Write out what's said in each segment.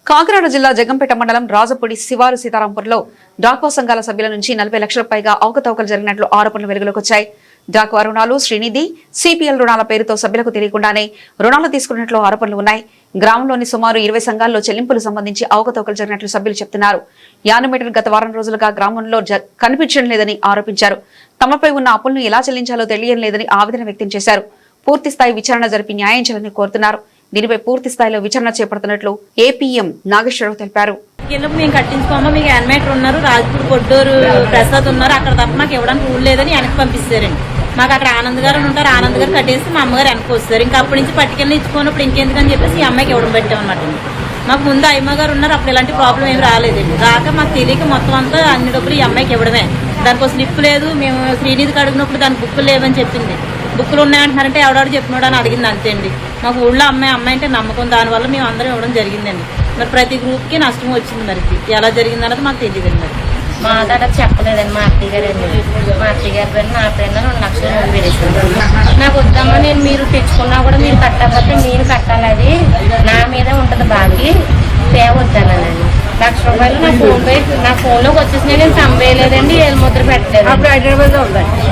కాకినాడ జిల్లా జగంపేట మండలం రాజపూడి శివారు సీతారాంపూర్లో డాక్వా సంఘాల సభ్యుల నుంచి 40 లక్షలకు పైగా అవకతవకలు జరిగినట్లు ఆరోపణలు వెలుగులోకి వచ్చాయి. డాక్వా రుణాలు, శ్రీనిధి, సిపిఎల్ రుణాల పేరుతో సభ్యులకు తెలియకుండానే రుణాలు తీసుకున్నట్లు ఆరోపణలు ఉన్నాయి. గ్రామంలోని సుమారు 20 సంఘాల్లో చెల్లింపులు సంబంధించి అవకతవకలు జరిగినట్లు సభ్యులు చెబుతున్నారు. యానిమేటర్ గత వారం రోజులుగా గ్రామంలో కనిపించడం లేదని ఆరోపించారు. తమపై ఉన్న అప్పులను ఎలా చెల్లించాలో తెలియడం లేదని ఆవేదన వ్యక్తం చేశారు. పూర్తిస్థాయి విచారణ జరిపి న్యాయం చేయాలని కోరుతున్నారు. దీనిపై పూర్తి స్థాయిలో విచారణ చేపడుతున్నట్లు ఏపీఎం నాగేశ్వరరావు తెలిపారు. మేము కట్టించుకోమా, మీకు యానిమేటర్ ఉన్నారు, రాజపూర్ కొడ్డూరు ప్రసాద్ ఉన్నారు, అక్కడ తప్ప మాకు ఇవ్వడానికి రూల్ లేదని వెనక్కి పంపిస్తారండి. మాకు అక్కడ ఆనంద్ గారు ఉంటారు, ఆనంద్ గారు కట్టేసి మా అమ్మగారు వెనక్కి వస్తారు. ఇంకా అప్పటి నుంచి పట్టుకెళ్ళి ఇచ్చుకున్నప్పుడు ఇంకెందుకని చెప్పేసి ఈ అమ్మాయికి ఇవ్వడం పెట్టామన్నమాట. మాకు ముందు అమ్మ గారు ఉన్నారు, అప్పుడు ఇలాంటి ప్రాబ్లం ఏమి రాలేదండి. రాక మాకు తెలియక మొత్తం అంతా అన్ని డబ్బులు ఈ అమ్మాయికి ఇవ్వడమే. దానికి స్లిప్ లేదు, మేము శ్రీనిధికి అడిగినప్పుడు దానికి బుక్కులు లేవని చెప్పింది. బుక్కులు ఉన్నాయంటున్నారంటే ఎవడాడు చెప్పినాడు అని అడిగింది, అంతే అండి. మాకు ఊళ్ళో అమ్మాయి అంటే నమ్మకం, దానివల్ల మేము అందరం ఇవ్వడం జరిగిందండి. మరి ప్రతి గ్రూప్కి నష్టం వచ్చింది. మరి ఎలా జరిగింది అన్నది మాకు తెలియదండి. మరి మా దాట చెప్పలేదండి. మా అత్తయ్య గారు అండి, మా అత్తయ్య గారి పైన నా పైన 2 లక్షలు ముందు పెడేసాను. నాకు వద్దమ్మా, నేను మీరు తెచ్చుకున్నా కూడా మీరు కట్టకపోతే నేను కట్టాలి, అది నా మీద ఉంటుంది బాకీ, తేవద్దనండి. ₹1,00,000 నా ఫోన్లోకి వచ్చేసినా నేను సంపేయలేదండి, ఏళ్ళు ముద్ర పెట్టలేదు. అప్పుడు హైదరాబాద్లో ఉందండి,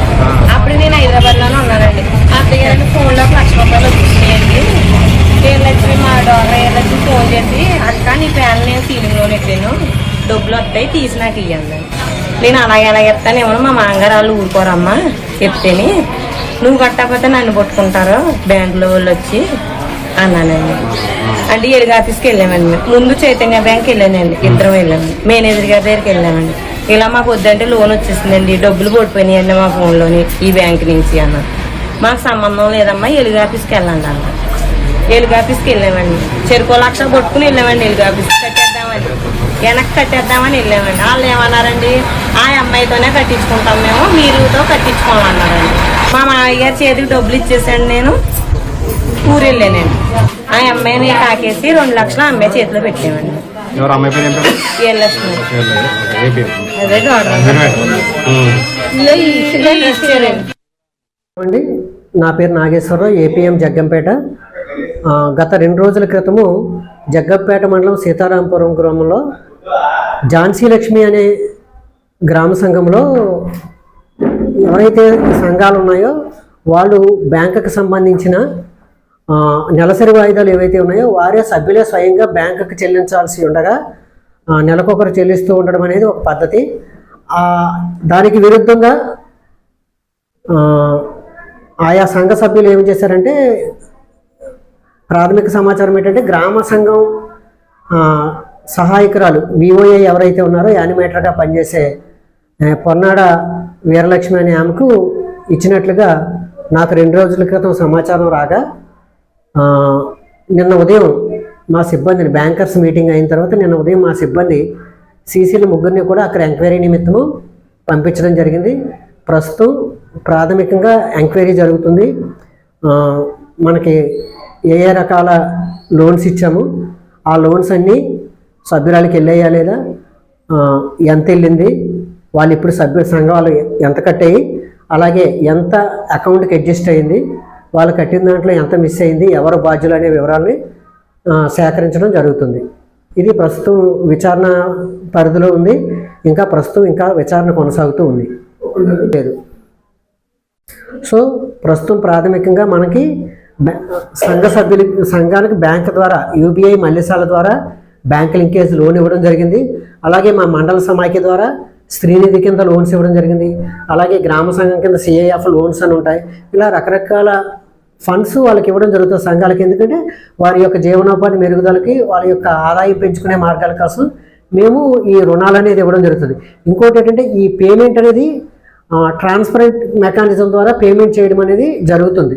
అప్పుడు నేను హైదరాబాద్లోనే ఉన్నానండి. అత్తయ్య గారండి ఫోన్లోకి ₹1,00,000 వచ్చేసినాయండి. ఏళ్ళొచ్చి మా డాక్టర్ ఏళ్ళొచ్చి ఫోన్ చేసి, అక్క నీ ప్యాన్ నేను సీలింగ్లో పెట్టాను, డబ్బులు వస్తాయి తీసి నాకు ఇవ్వండి. నేను ఎలా చెప్తానేమో, మా మామగారు వాళ్ళు ఊరుకోరమ్మా చెప్తేని, నువ్వు కట్టకపోతే నన్ను పట్టుకుంటారు బ్యాంకులో వాళ్ళు వచ్చి అన్నానండి. అంటే ఎలుగు ఆఫీస్కి వెళ్ళామండి. ముందు చైతన్య బ్యాంక్కి వెళ్ళానండి, ఇద్దరం వెళ్ళాము. మేనేజర్ గారి దగ్గరికి వెళ్ళామండి. ఇలా మాకు వద్దంటే లోన్ వచ్చేసిందండి, డబ్బులు పడిపోయినాయండి మా ఫోన్లోని ఈ బ్యాంక్ నుంచి అన్న. మాకు సంబంధం లేదమ్మా, ఎలుగు ఆఫీస్కి వెళ్ళండి అన్న. ఎలుగు ఆఫీస్కి వెళ్ళామండి, చెరుకో లక్ష కొట్టుకుని వెళ్ళామండి. ఎలుగు ఆఫీస్కి కట్టేద్దామని, వెనక్కి కట్టేద్దామని వెళ్ళామండి. వాళ్ళు ఏమన్నారండి, ఆ అమ్మాయితోనే కట్టించుకుంటాం మేము, మీరుతో కట్టించుకోమన్నారండి. మా మామయ్య గారి చేతికి డబ్బులు ఇచ్చేసాను, నేను ఊరు వెళ్ళానండి. ఆ అమ్మాయిని కాకేసి 2 లక్షలు అమ్మాయి చేతిలో పెట్టామండి. నా పేరు నాగేశ్వరరావు, ఏపీఎం జగ్గంపేట. గత 2 రోజుల క్రితము జగ్గంపేట మండలం సీతారాంపురం గ్రామంలో ఝాన్సీ లక్ష్మి అనే గ్రామ సంఘంలో ఎవరైతే సంఘాలు ఉన్నాయో వాళ్ళు బ్యాంకుకు సంబంధించిన నెలసరి వాయిదాలు ఏవైతే ఉన్నాయో వారే సభ్యులే స్వయంగా బ్యాంకుకు చెల్లించాల్సి ఉండగా నెలకొకరు చెల్లిస్తూ ఉండడం అనేది ఒక పద్ధతి. దానికి విరుద్ధంగా ఆయా సంఘ సభ్యులు ఏం చేశారంటే, ప్రాథమిక సమాచారం ఏంటంటే గ్రామ సంఘం సహాయకురాలు విఓఏ ఎవరైతే ఉన్నారో యానిమేటర్గా పనిచేసే పొన్నాడ వీరలక్ష్మి అనే ఆమెకు ఇచ్చినట్లుగా నాకు 2 రోజుల క్రితం సమాచారం రాగా, నిన్న ఉదయం మా సిబ్బందిని, బ్యాంకర్స్ మీటింగ్ అయిన తర్వాత నిన్న ఉదయం మా సిబ్బంది సీసీలు 3 కూడా అక్కడ ఎంక్వైరీ నిమిత్తము పంపించడం జరిగింది. ప్రస్తుతం ప్రాథమికంగా ఎంక్వైరీ జరుగుతుంది. మనకి ఏ రకాల లోన్స్ ఇచ్చాము, ఆ లోన్స్ అన్నీ సభ్యురాలకి వెళ్ళాయా లేదా, ఎంత వెళ్ళింది, వాళ్ళు ఇప్పుడు సంఘాలు ఎంత కట్టాయి, అలాగే ఎంత అకౌంట్కి అడ్జస్ట్ అయ్యింది, వాళ్ళు కట్టిన దాంట్లో ఎంత మిస్ అయింది, ఎవరు బాధ్యులు అనే వివరాలని సేకరించడం జరుగుతుంది. ఇది ప్రస్తుతం విచారణ పరిధిలో ఉంది. ఇంకా విచారణ కొనసాగుతూ ఉంది. లేదు, సో ప్రస్తుతం ప్రాథమికంగా మనకి సంఘానికి బ్యాంక్ ద్వారా యూబీఐ మల్లిసాల ద్వారా బ్యాంక్ లింకేజ్ లోన్ ఇవ్వడం జరిగింది. అలాగే మా మండల సమాఖ్య ద్వారా శ్రీనిధి కింద లోన్స్ ఇవ్వడం జరిగింది. అలాగే గ్రామ సంఘం కింద సిఐఎఫ్ లోన్స్ అని ఉంటాయి. ఇలా రకరకాల ఫండ్స్ వాళ్ళకి ఇవ్వడం జరుగుతుంది సంఘాలకి. ఎందుకంటే వారి యొక్క జీవనోపాధి మెరుగుదలకి, వాళ్ళ యొక్క ఆదాయం పెంచుకునే మార్గాల కోసం మేము ఈ రుణాలు అనేది ఇవ్వడం జరుగుతుంది. ఇంకోటి ఏంటంటే, ఈ పేమెంట్ అనేది ట్రాన్స్పరెంట్ మెకానిజం ద్వారా పేమెంట్ చేయడం అనేది జరుగుతుంది.